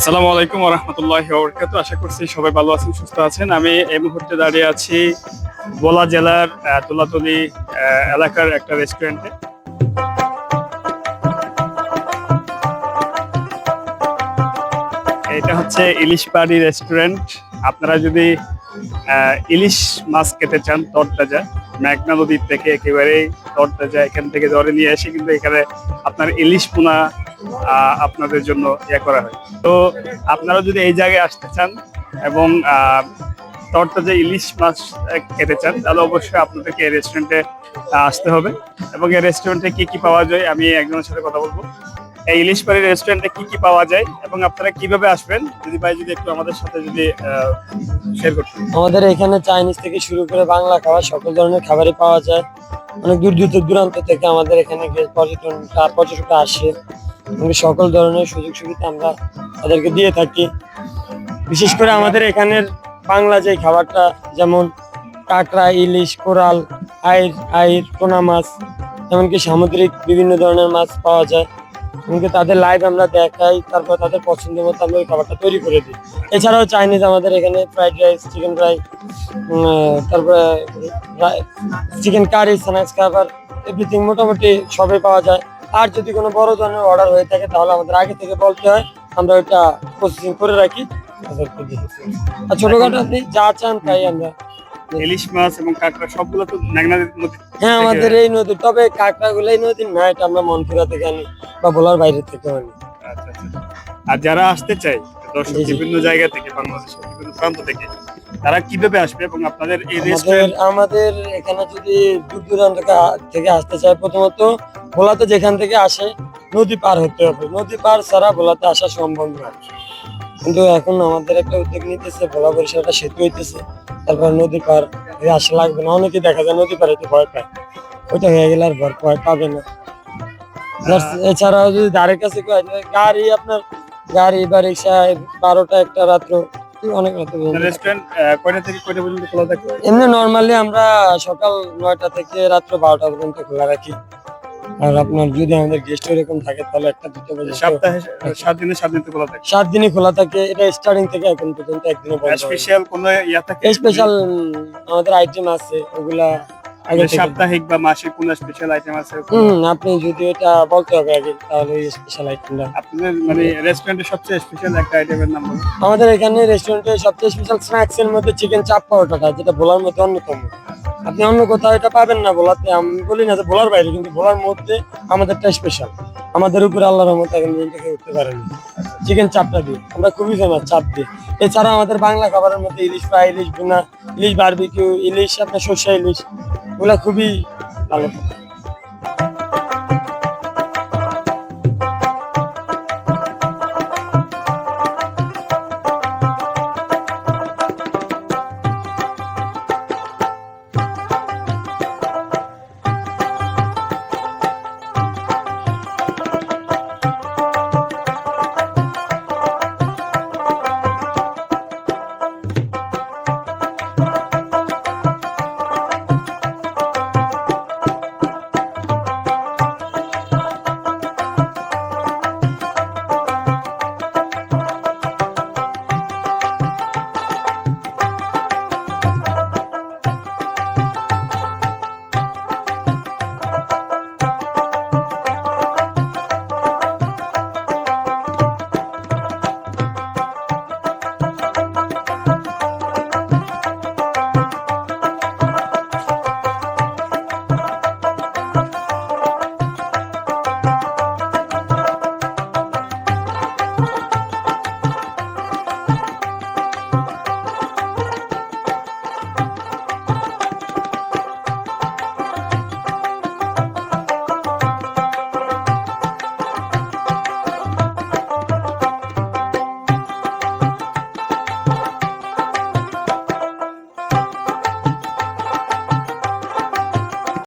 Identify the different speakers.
Speaker 1: আসসালামু আলাইকুম ওয়া রাহমাতুল্লাহি ওয়া বারাকাতুহু। আশা করছি সবাই ভালো আছেন, সুস্থ আছেন। আমি এই মুহূর্তে দাঁড়িয়ে আছি ভোলা জেলার তুলাতলী এলাকার একটা রেস্টুরেন্টে। এটা হচ্ছে ইলিশ পাহাড়ি রেস্টুরেন্ট। আপনারা যদি ইলিশ মাছ খেতে চান তরতাজা, মেঘনা নদীর থেকে একেবারেই তরতাজা এখান থেকে ধরে নিয়ে এসে কিন্তু এখানে আপনার ইলিশ পোনা আপনাদের জন্য করা হয়। তো আপনারা যদি এই জায়গায় আসতে চান এবং তরতাজা ইলিশ মাছ খেতে চান তাহলে অবশ্যই আপনাদেরকে এই রেস্টুরেন্টে আসতে হবে। এবং এই রেস্টুরেন্টে কি কি পাওয়া যায় আমি একজনের সাথে কথা বলবো। এই ইলিশ পাহাড়ি রেস্টুরেন্টে কি কি পাওয়া যায় এবং আপনারা কিভাবে আসবেন যদি একটু আমাদের সাথে শেয়ার করতেন।
Speaker 2: আমাদের এখানে চাইনিজ থেকে শুরু করে বাংলা খাবার সকল ধরনের খাবারই পাওয়া যায়। অনেক দূর দূরান্ত থেকে আমাদের এখানে পর্যটকরা আসে এবং সকল ধরনের সুযোগ সুবিধা আমরা তাদেরকে দিয়ে থাকি। বিশেষ করে আমাদের এখানের বাংলা যে খাবারটা, যেমন কাঁকড়া, ইলিশ, কোরাল, আইর, পোনা মাছ, এমনকি সামুদ্রিক বিভিন্ন ধরনের মাছ পাওয়া যায়। এমনকি তাদের লাইভ আমরা দেখাই, তারপর তাদের পছন্দ মতো আমরা ওই খাবারটা তৈরি করে দিই। এছাড়াও চাইনিজ আমাদের এখানে ফ্রাইড রাইস, চিকেন ফ্রাই, তারপরে চিকেন কারি, স্ন্যাক্স খাবার, এভরিথিং মোটামুটি সবই পাওয়া যায়। আর যদি কোনো বড় ধরনের অর্ডার হয়ে থাকে তাহলে আমাদের আগে থেকে বলতে হয়, আমরা ওইটা প্রসেসিং করে রাখি। আর ছোটখাটো আপনি যা চান তাই আমরা।
Speaker 1: ইলিশ মাছ এবং কাঁকড়া সবগুলো তো মেঘনা নদী।
Speaker 2: হ্যাঁ, আমাদের এই নদী, তবে কাঁকড়া গুলো এই নদীর না, এটা আমরা মনপুরা থেকে আনি বা ভোলার বাইরে থেকে আনি।
Speaker 1: আচ্ছা আচ্ছা। আর যারা আসতে চায় দর্শক বিভিন্ন জায়গা থেকে, বাংলাদেশের বিভিন্ন প্রান্ত থেকে, তারা কিভাবে আসবে এবং আপনাদের এই রেস্টুরেন্ট?
Speaker 2: আমাদের এখানে যদি দূর দূরান্ত থেকে আসতে চায়, প্রথমত ভোলাতে যেখান থেকে আসে নদী পার হতে হবে। নদী পার ছাড়া ভোলাতে আসা সম্ভব নয়। কিন্তু এখন আমাদের একটা উদ্যোগ নিতেছে, ভোলা বরিশালটা সেতু হইতেছে, তারপর নদী পার আসা লাগবে না। অনেকে দেখা যায় নদী পার হইতে ভয় পায়, ওইটা হয়ে গেলে আর ভয় পাবে না। এছাড়াও যদি ধারের কাছে গাড়ি, আপনার গাড়ি বা রিক্সা 12টা 1টা রাত্র, অনেক রাত
Speaker 1: রেস্টুরেন্ট কয়টা থেকে কয়টা পর্যন্ত খোলা থাকে?
Speaker 2: এমনি নরমালি আমরা সকাল 9টা থেকে রাত্র 12টা পর্যন্ত খোলা রাখি। আর আপনার যদি আমাদের গেস্ট এরকম থাকে তাহলে 1টা-2টা পর্যন্ত।
Speaker 1: সপ্তাহে 7 দিনে 7 দিন খোলা থাকে?
Speaker 2: 7 দিনই খোলা থাকে। এটা স্টার্টিং থেকে এখন পর্যন্ত একদিনও বন্ধ হয় না।
Speaker 1: স্পেশাল কোনো থাকে?
Speaker 2: স্পেশাল আমাদের আইটেম আছে, ওগুলা আগে থেকে।
Speaker 1: সাপ্তাহিক বা মাসিক কোনো স্পেশাল আইটেম আছে?
Speaker 2: আপনি যদি এটা বলতে হবে আগে, তাহলে ওই স্পেশাল আইটেমটা।
Speaker 1: আপনাদের মানে রেস্টুরেন্টের সবচেয়ে স্পেশাল একটা আইটেমের নাম বলুন।
Speaker 2: আমাদের এখানে রেস্টুরেন্টের সবচেয়ে স্পেশাল স্ন্যাক্স এর মধ্যে চিকেন চাপ পাউডারটা, যেটা ভোলার মধ্যে অন্যতম। আপনি অন্য কোথাও এটা পাবেন না ভোলাতে। আমি বলি না যে ভোলার বাইরে, কিন্তু ভোলার মধ্যে আমাদেরটা স্পেশাল। আমাদের উপরে আল্লাহর রহমতে এখন পর্যন্ত কেউ উঠতে পারেনি। চিকেন চাপটা দিয়ে আমরা খুবই ফেমাস, চাপ দিয়ে। এছাড়া আমাদের বাংলা খাবারের মধ্যে ইলিশ ফ্রাই, ইলিশ ভুনা, ইলিশ বারবিকিউ, ইলিশ আপনার সর্ষে ইলিশ, ওগুলা খুবই ভালো।